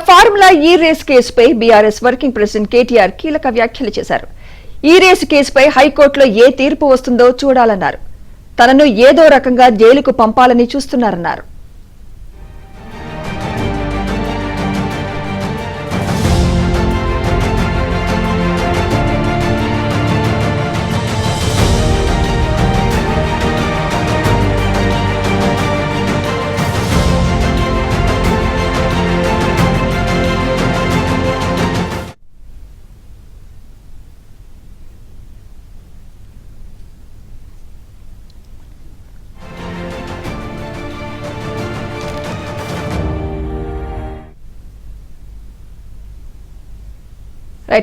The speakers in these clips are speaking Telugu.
ఫార్ములా ఈ రేస్ కేసుపై బీఆర్ఎస్ వర్కింగ్ ప్రెసిడెంట్ కేటీఆర్ కీలక వ్యాఖ్యలు చేశారు. ఈ రేసు కేసుపై హైకోర్టులో ఏ తీర్పు వస్తుందో చూడాలన్నారు. తనను ఏదో రకంగా జైలుకు పంపాలని చూస్తున్నారన్నారు.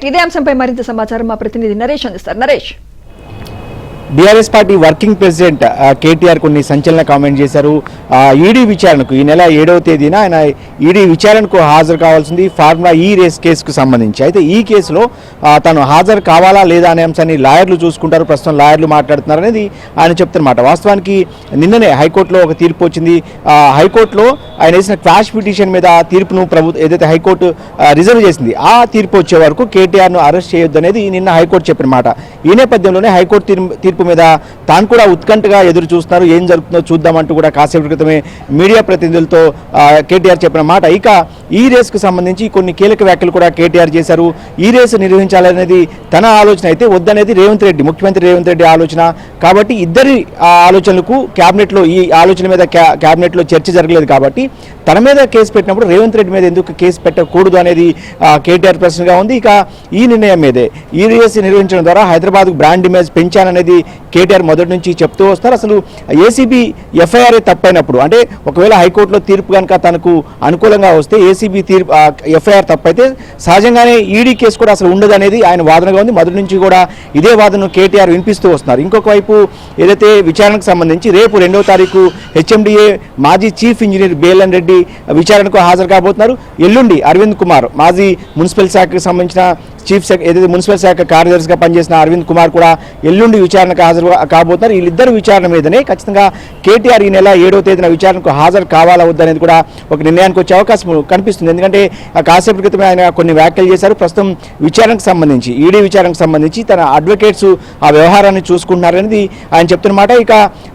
ఇదే అంశంపై మరింత సమాచారం మా ప్రతినిధి నరేష్ అందిస్తారు. Naresh, BRS party working president KTR కొన్ని సంచలన కామెంట్ చేశారు. ఈడీ విచారణకు ఈ నెల 7వ తేదీన ఆయన ఈడీ విచారణకు హాజరు కావాల్సింది ఫార్ములా ఈ రేస్ కేసుకు సంబంధించి. అయితే ఈ కేసులో తను హాజరు కావాలా లేదా అనే అంశాన్ని లాయర్లు చూసుకుంటారు. ప్రస్తుతం లాయర్లు మాట్లాడుతున్నారు అనేది ఆయన చెప్తున్నమాట. వాస్తవానికి నిన్ననే హైకోర్టులో ఒక తీర్పు వచ్చింది. హైకోర్టులో ఆయన వేసిన క్వాష్ పిటిషన్ మీద తీర్పును ఏదైతే హైకోర్టు రిజర్వ్ చేసింది, ఆ తీర్పు వచ్చే వరకు కేటీఆర్ను అరెస్ట్ చేయొద్దు అనేది నిన్న హైకోర్టు చెప్పిన మాట. ఈ నేపథ్యంలోనే హైకోర్టు తీర్పు మీద తాను కూడా ఉత్కంఠగా ఎదురు చూస్తున్నారు. ఏం జరుగుతుందో చూద్దామంటూ కూడా కాసేపు క్రితమే మీడియా ప్రతినిధులతో కేటీఆర్ చెప్పిన మాట. ఇక ఈ రేసుకు సంబంధించి కొన్ని కీలక వ్యాఖ్యలు కూడా కేటీఆర్ చేశారు. ఈ రేసు నిర్వహించాలనేది తన ఆలోచన అయితే వద్దనేది రేవంత్ రెడ్డి, ముఖ్యమంత్రి రేవంత్ రెడ్డి ఆలోచన. కాబట్టి ఇద్దరి ఆలోచనలకు క్యాబినెట్లో ఈ ఆలోచన మీద క్యాబినెట్లో చర్చ జరగలేదు. కాబట్టి తన మీద కేసు పెట్టినప్పుడు రేవంత్ రెడ్డి మీద ఎందుకు కేసు పెట్టకూడదు అనేది కేటీఆర్ ప్రశ్నగా ఉంది. ఇక ఈ నిర్ణయం మీదే ఈ రేసు నిర్వహించడం ద్వారా హైదరాబాద్ బ్రాండ్ ఇమేజ్ పెంచాననేది కేటీఆర్ మొదటి నుంచి చెప్తూ వస్తారు. అసలు ఏసీబీ ఎఫ్ఐఆర్ తప్పైనప్పుడు, అంటే ఒకవేళ హైకోర్టులో తీర్పు కనుక తనకు అనుకూలంగా వస్తే ఏసీబీ తీర్పు ఎఫ్ఐఆర్ తప్పైతే సహజంగానే ఈడీ కేసు కూడా అసలు ఉండదు అనేది ఆయన వాదనగా ఉంది. మొదటి నుంచి కూడా ఇదే వాదనను కేటీఆర్ వినిపిస్తూ వస్తున్నారు. ఇంకొక వైపు ఏదైతే విచారణకు సంబంధించి రేపు 2వ తారీఖు హెచ్ఎండిఏ మాజీ చీఫ్ ఇంజనీర్ బేలన్ రెడ్డి విచారణకు హాజరు కాబోతున్నారు. ఎల్లుండి అరవింద్ కుమార్, మాజీ మున్సిపల్ శాఖకు సంబంధించిన ఏదైతే మున్సిపల్ శాఖ కార్యదర్శిగా పనిచేసిన అరవింద్ కుమార్ కూడా ఎల్లుండి విచారణకు హాజరు కాబోతున్నారు. వీళ్ళిద్దరు విచారణ మీదనే ఖచ్చితంగా కేటీఆర్ ఈ నెల 7వ తేదీన విచారణకు హాజరు కావాలా వద్దనేది కూడా ఒక నిర్ణయానికి వచ్చే అవకాశం కనిపిస్తుంది. ఎందుకంటే కాసేపు క్రితమే ఆయన కొన్ని వ్యాఖ్యలు చేశారు. ప్రస్తుతం విచారణకు సంబంధించి, ఈడీ విచారణకు సంబంధించి తన అడ్వకేట్స్ ఆ వ్యవహారాన్ని చూసుకుంటున్నారనేది ఆయన చెప్తున్నమాట. ఇక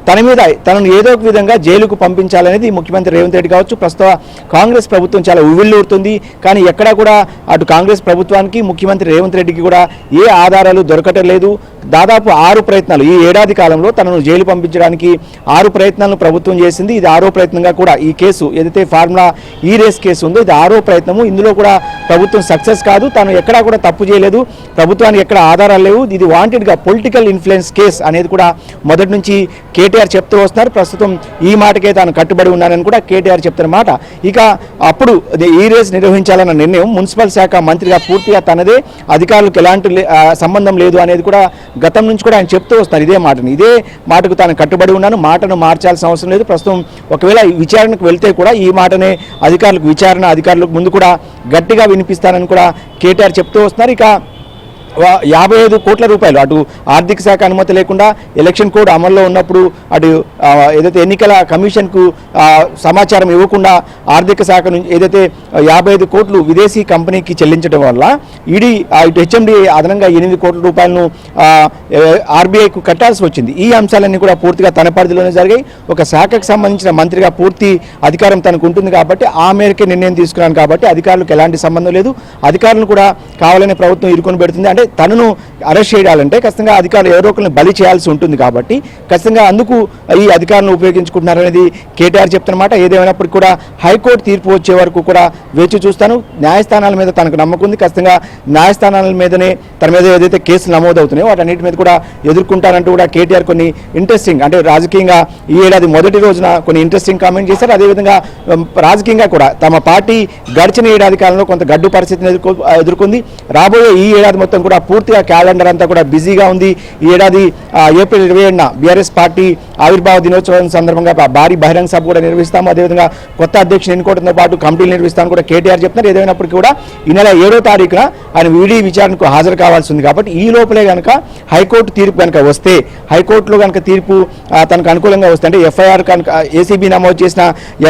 తన మీద తనను ఏదో ఒక విధంగా జైలుకు పంపించాలనేది ముఖ్యమంత్రి రేవంత్ రెడ్డి కావచ్చు, ప్రస్తుత కాంగ్రెస్ ప్రభుత్వం చాలా ఉవ్విళ్ళూరుతుంది. కానీ ఎక్కడా కూడా అటు కాంగ్రెస్ ప్రభుత్వానికి, ముఖ్యమంత్రి రేవంత్ రెడ్డికి కూడా ఏ ఆధారాలు దొరకటం లేదు. దాదాపు 6 ప్రయత్నాలు ఈ ఏడాది కాలంలో తనను జైలు పంపించడానికి 6 ప్రయత్నాలను ప్రభుత్వం చేసింది. ఇది 6వ ప్రయత్నంగా కూడా ఈ కేసు ఏదైతే ఫార్ములా ఈ రేస్ కేసు ఉందో ఇది 6వ ప్రయత్నము. ఇందులో కూడా ప్రభుత్వం సక్సెస్ కాదు. తాను ఎక్కడా కూడా తప్పు చేయలేదు, ప్రభుత్వానికి ఎక్కడ ఆధారాలు లేవు, ఇది వాంటెడ్గా పొలిటికల్ ఇన్ఫ్లుయెన్స్ కేసు అనేది కూడా మొదటి నుంచి కేటీఆర్ చెప్తూ వస్తున్నారు. ప్రస్తుతం ఈ మాటకే తాను కట్టుబడి ఉన్నానని కూడా కేటీఆర్ చెప్తున్నమాట. ఇక అప్పుడు ఈ రేస్ నిర్వహించాలన్న నిర్ణయం మున్సిపల్ శాఖ మంత్రిగా పూర్తిగా తనదే, అధికారులకు ఎలాంటి సంబంధం లేదు అనేది కూడా గతం నుంచి కూడా ఆయన చెప్తూ వస్తారు. ఇదే మాటకు తాను కట్టుబడి ఉన్నాను, మాటను మార్చాల్సిన అవసరం లేదు. ప్రస్తుతం ఒకవేళ విచారణకు వెళ్తే కూడా ఈ మాటనే అధికారులకు ముందు కూడా గట్టిగా వినిపిస్తానని కూడా కేటీఆర్ చెప్తూ వస్తున్నారు. ఇక 55 కోట్ల రూపాయలు అటు ఆర్థిక శాఖ అనుమతి లేకుండా ఎలక్షన్ కోడ్ అమల్లో ఉన్నప్పుడు అటు ఏదైతే ఎన్నికల కమిషన్కు సమాచారం ఇవ్వకుండా ఆర్థిక శాఖ నుంచి ఏదైతే 55 కోట్లు విదేశీ కంపెనీకి చెల్లించడం వల్ల ఈడీ ఇటు హెచ్ఎండి అదనంగా 8 కోట్ల రూపాయలను ఆర్బీఐకు కట్టాల్సి వచ్చింది. ఈ అంశాలన్నీ కూడా పూర్తిగా తన పరిధిలోనే జరిగాయి. ఒక శాఖకు సంబంధించిన మంత్రిగా పూర్తి అధికారం తనకు ఉంటుంది కాబట్టి ఆ మేరకే నిర్ణయం తీసుకున్నాను. కాబట్టి అధికారులకు ఎలాంటి సంబంధం లేదు. అధికారులను కూడా కావాలనే ప్రభుత్వం ఇరుకొని పెడుతుంది. అంటే తనను అరెస్ట్ చేయాలంటే ఖచ్చితంగా అధికారులు ఎవరో ఒకరిని బలి చేయాల్సి ఉంటుంది. కాబట్టి ఖచ్చితంగా అందుకు ఈ అధికారులను ఉపయోగించుకుంటున్నారనేది కేటీఆర్ చెప్తున్నమాట. ఏదేమైనప్పటికీ కూడా హైకోర్టు తీర్పు వచ్చే వరకు కూడా వేచి చూస్తాను. న్యాయస్థానాల మీద తనకు నమ్మకం ఉంది. ఖచ్చితంగా న్యాయస్థానాల మీదనే తన మీద ఏదైతే కేసులు నమోదవుతున్నాయో వాటన్నిటి మీద కూడా ఎదుర్కొంటారంటూ కూడా కేటీఆర్ కొన్ని ఇంట్రెస్టింగ్, అంటే రాజకీయంగా ఈ ఏడాది మొదటి రోజున కొన్ని ఇంట్రెస్టింగ్ కామెంట్ చేశారు. అదేవిధంగా రాజకీయంగా కూడా తమ పార్టీ గడిచిన ఏడాది కాలంలో కొంత గడ్డు పరిస్థితిని ఎదుర్కొంది. రాబోయే ఈ ఏడాది మొత్తం కూడా కూడా పూర్తిగా క్యాలెండర్ అంతా కూడా బిజీగా ఉంది. ఈ ఏడాది ఏప్రిల్ 27న బీఆర్ఎస్ పార్టీ ఆవిర్భావ దినోత్సవం సందర్భంగా భారీ బహిరంగ సభ కూడా నిర్వహిస్తాము. అదేవిధంగా కొత్త అధ్యక్షుని ఎన్నుకోవడంతో పాటు కమిటీలు నిర్వహిస్తామని కూడా కేటీఆర్ చెప్తున్నారు. ఏదైనప్పటికీ కూడా ఈ నెల 7వ తారీఖున ఆయన ఈడీ విచారణకు హాజరు కావాల్సి ఉంది. కాబట్టి ఈ లోపలే కనుక హైకోర్టు తీర్పు కనుక వస్తే, హైకోర్టులో కనుక తీర్పు తనకు అనుకూలంగా వస్తే, అంటే ఎఫ్ఐఆర్ కనుక ఏసీబీ నమోదు చేసిన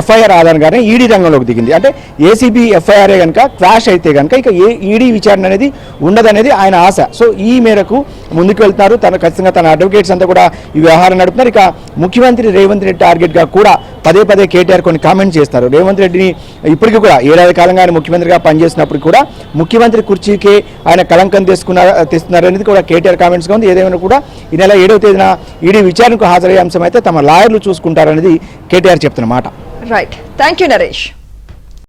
ఎఫ్ఐఆర్ ఆధారంగానే ఈడీ రంగంలోకి దిగింది. అంటే ఏసీబీ ఎఫ్ఐఆర్ కనుక క్వాష్ అయితే కనుక ఇక ఈడీ విచారణ అనేది ఉండదనేది ఆయన ఆశ. సో ఈ మేరకు ముందుకు వెళ్తున్నారు. ఖచ్చితంగా తన అడ్వకేట్స్ అంతా కూడా ఈ వ్యవహారం నడుపుతున్నారు. ఇక ముఖ్యమంత్రి రేవంత్ రెడ్డి టార్గెట్గా కూడా పదే కేటీఆర్ కొన్ని కామెంట్స్ చేస్తారు. రేవంత్ రెడ్డిని ఇప్పటికీ కూడా ఏడాది కాలంగా ఆయన ముఖ్యమంత్రిగా పనిచేసినప్పుడు కూడా ముఖ్యమంత్రి కుర్చీకే ఆయన కళంకం తెస్తున్నారు అనేది కూడా కేటీఆర్ కామెంట్స్గా ఉంది. ఏదేమైనా కూడా ఈ నెల 7వ తేదీన ఈడీ విచారణకు హాజరయ్యే అంశం అయితే తమ లాయర్లు చూసుకుంటారనేది కేటీఆర్ చెప్తున్న మాట. Right, thank you Naresh.